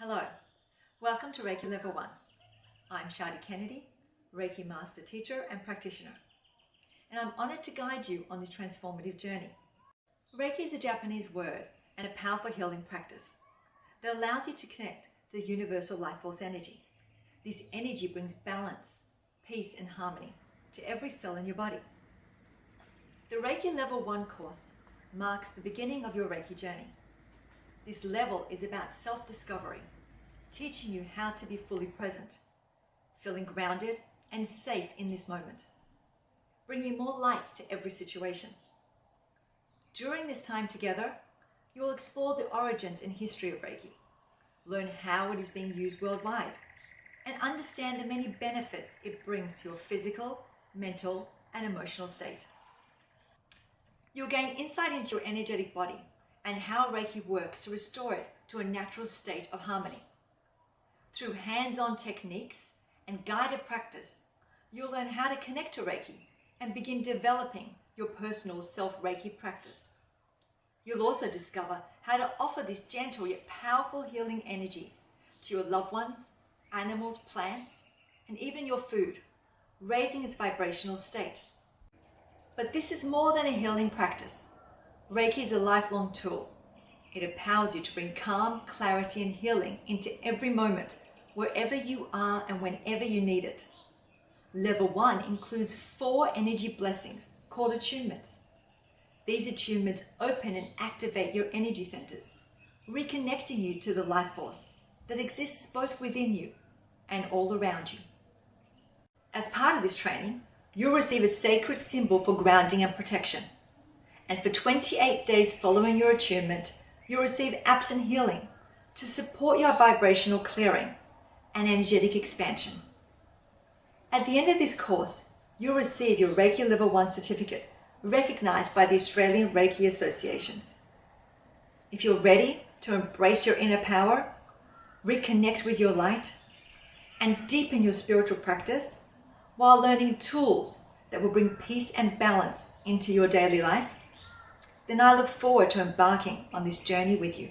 Hello, welcome to Reiki Level 1. I'm Shadi Kennedy, Reiki Master Teacher and Practitioner, and I'm honored to guide you on this transformative journey. Reiki is a Japanese word and a powerful healing practice that allows you to connect to the universal life force energy. This energy brings balance, peace and harmony to every cell in your body. The Reiki Level 1 course marks the beginning of your Reiki journey. This level is about self-discovery, teaching you how to be fully present, feeling grounded and safe in this moment, bringing more light to every situation. During this time together, you will explore the origins and history of Reiki, learn how it is being used worldwide, and understand the many benefits it brings to your physical, mental, and emotional state. You'll gain insight into your energetic body and how Reiki works to restore it to a natural state of harmony. Through hands-on techniques and guided practice, you'll learn how to connect to Reiki and begin developing your personal self-Reiki practice. You'll also discover how to offer this gentle yet powerful healing energy to your loved ones, animals, plants, and even your food, raising its vibrational state. But this is more than a healing practice. Reiki is a lifelong tool. It empowers you to bring calm, clarity, and healing into every moment, wherever you are and whenever you need it. Level 1 includes 4 energy blessings called attunements. These attunements open and activate your energy centers, reconnecting you to the life force that exists both within you and all around you. As part of this training, you'll receive a sacred symbol for grounding and protection. And for 28 days following your attunement, you'll receive absent healing to support your vibrational clearing and energetic expansion. At the end of this course, you'll receive your Reiki Level 1 certificate, recognized by the Australian Reiki Associations. If you're ready to embrace your inner power, reconnect with your light, and deepen your spiritual practice while learning tools that will bring peace and balance into your daily life, then I look forward to embarking on this journey with you.